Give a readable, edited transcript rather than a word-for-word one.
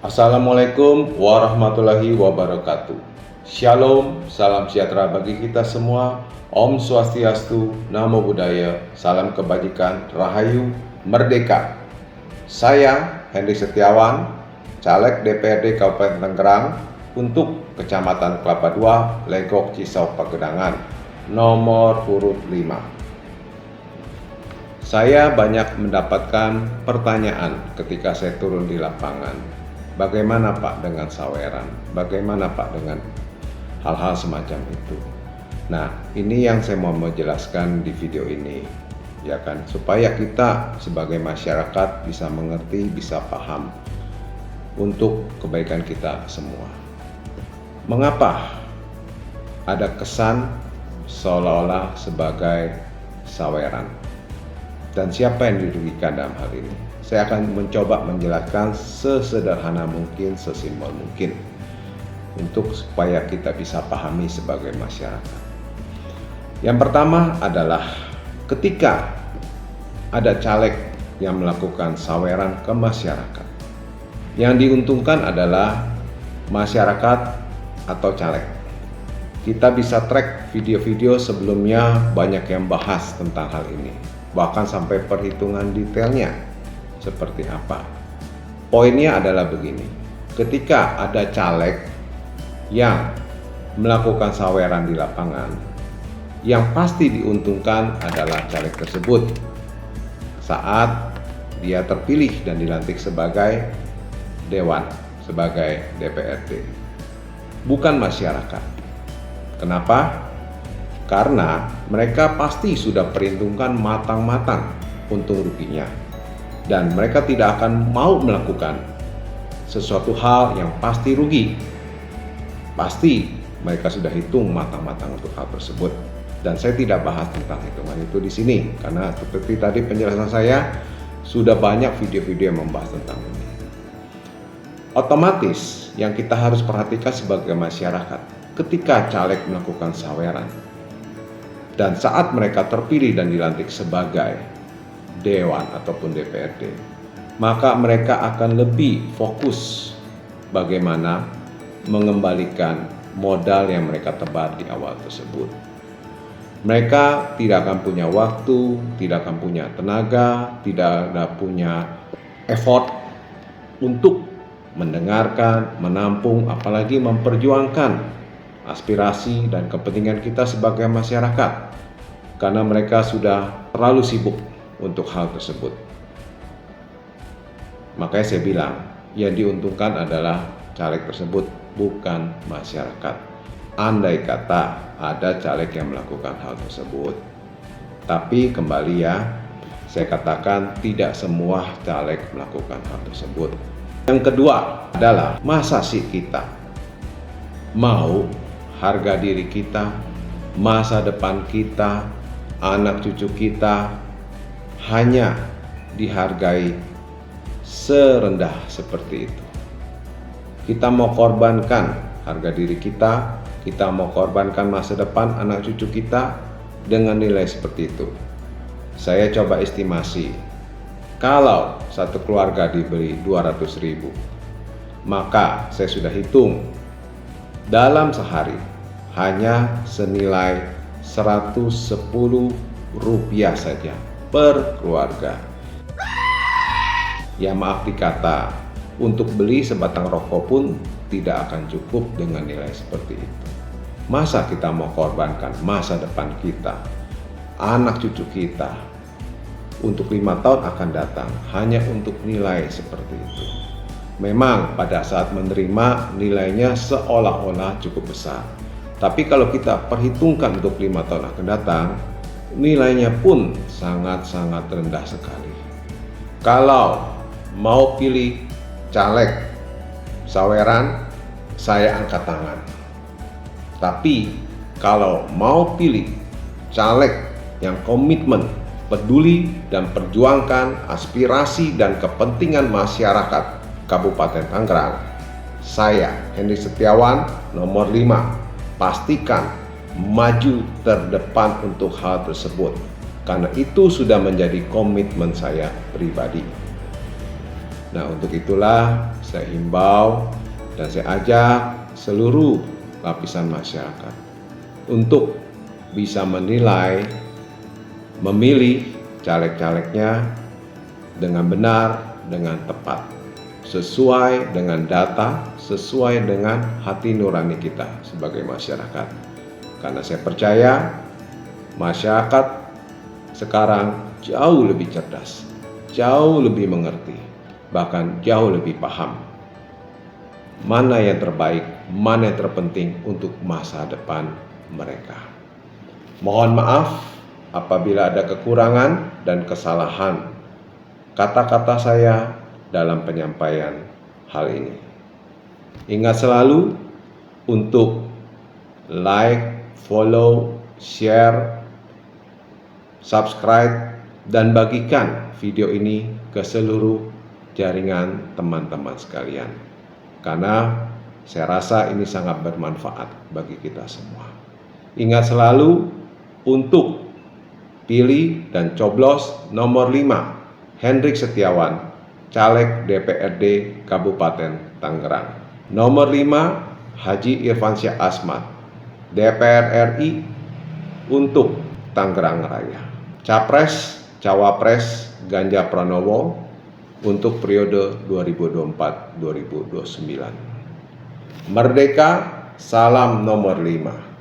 Assalamualaikum warahmatullahi wabarakatuh. Shalom, salam sejahtera bagi kita semua. Om Swastiastu, Namo Buddhaya, salam kebajikan, Rahayu, Merdeka. Saya Hendy Setiawan, Caleg DPRD Kabupaten Tangerang untuk Kecamatan Kelapa II, Legok, Cisau, Pagedangan, nomor urut 5. Saya banyak mendapatkan pertanyaan ketika saya turun di lapangan. Bagaimana Pak dengan saweran? Bagaimana Pak dengan hal-hal semacam itu? Nah, ini yang saya mau menjelaskan di video ini, ya kan, supaya kita sebagai masyarakat bisa mengerti, bisa paham untuk kebaikan kita semua. Mengapa ada kesan seolah-olah sebagai saweran? Dan siapa yang dirugikan dalam hal ini? Saya akan mencoba menjelaskan sesederhana mungkin, sesimpel mungkin, untuk supaya kita bisa pahami sebagai masyarakat. Yang pertama adalah ketika ada caleg yang melakukan saweran ke masyarakat, yang diuntungkan adalah masyarakat atau caleg. Kita bisa track video-video sebelumnya, banyak yang bahas tentang hal ini, bahkan sampai perhitungan detailnya seperti apa. Poinnya adalah begini, ketika ada caleg yang melakukan saweran di lapangan, yang pasti diuntungkan adalah caleg tersebut saat dia terpilih dan dilantik sebagai dewan, sebagai DPRD, bukan masyarakat. Kenapa? Karena mereka pasti sudah perhitungkan matang-matang untung ruginya, dan mereka tidak akan mau melakukan sesuatu hal yang pasti rugi. Pasti mereka sudah hitung matang-matang untuk hal tersebut, dan saya tidak bahas tentang hitungan itu di sini karena seperti tadi penjelasan saya sudah banyak video-video yang membahas tentang ini. Otomatis yang kita harus perhatikan sebagai masyarakat, ketika caleg melakukan saweran dan saat mereka terpilih dan dilantik sebagai dewan ataupun DPRD, maka mereka akan lebih fokus bagaimana mengembalikan modal yang mereka tebar di awal tersebut. Mereka tidak akan punya waktu, tidak akan punya tenaga, tidak ada punya effort untuk mendengarkan, menampung, apalagi memperjuangkan aspirasi dan kepentingan kita sebagai masyarakat, karena mereka sudah terlalu sibuk untuk hal tersebut. Makanya saya bilang, yang diuntungkan adalah caleg tersebut, bukan masyarakat. Andai kata ada caleg yang melakukan hal tersebut, tapi kembali ya, saya katakan tidak semua caleg melakukan hal tersebut. Yang kedua adalah, masa sih kita mau harga diri kita, masa depan kita, anak cucu kita hanya dihargai serendah seperti itu? Kita mau korbankan harga diri kita, kita mau korbankan masa depan anak cucu kita dengan nilai seperti itu. Saya coba estimasi, kalau satu keluarga diberi 200.000, maka saya sudah hitung dalam sehari hanya senilai Rp110 saja per keluarga. Ya maaf dikata, untuk beli sebatang rokok pun tidak akan cukup dengan nilai seperti itu. Masa kita mau korbankan masa depan kita, anak cucu kita, untuk 5 tahun akan datang hanya untuk nilai seperti itu? Memang pada saat menerima nilainya seolah-olah cukup besar, tapi kalau kita perhitungkan untuk 5 tahun akan datang, nilainya pun sangat-sangat rendah sekali. Kalau mau pilih caleg saweran, saya angkat tangan. Tapi kalau mau pilih caleg yang komitmen, peduli, dan perjuangkan aspirasi dan kepentingan masyarakat Kabupaten Tangerang, saya Hendy Setiawan nomor 5 pastikan maju terdepan untuk hal tersebut, karena itu sudah menjadi komitmen saya pribadi. Nah, untuk itulah saya himbau dan saya ajak seluruh lapisan masyarakat untuk bisa menilai, memilih caleg-calegnya dengan benar, dengan tepat, sesuai dengan data, sesuai dengan hati nurani kita sebagai masyarakat. Karena saya percaya masyarakat sekarang jauh lebih cerdas, jauh lebih mengerti, bahkan jauh lebih paham mana yang terbaik, mana yang terpenting untuk masa depan mereka. Mohon maaf apabila ada kekurangan dan kesalahan kata-kata saya dalam penyampaian hal ini. Ingat selalu untuk like, follow, share, subscribe, dan bagikan video ini ke seluruh jaringan teman-teman sekalian. Karena saya rasa ini sangat bermanfaat bagi kita semua. Ingat selalu untuk pilih dan coblos nomor 5, Hendrik Setiawan, Caleg DPRD Kabupaten Tangerang. Nomor 5, Haji Irfansyah Asmad, DPR RI untuk Tangerang Raya. Capres, Cawapres Ganjar Pranowo untuk periode 2024-2029. Merdeka, salam nomor 5.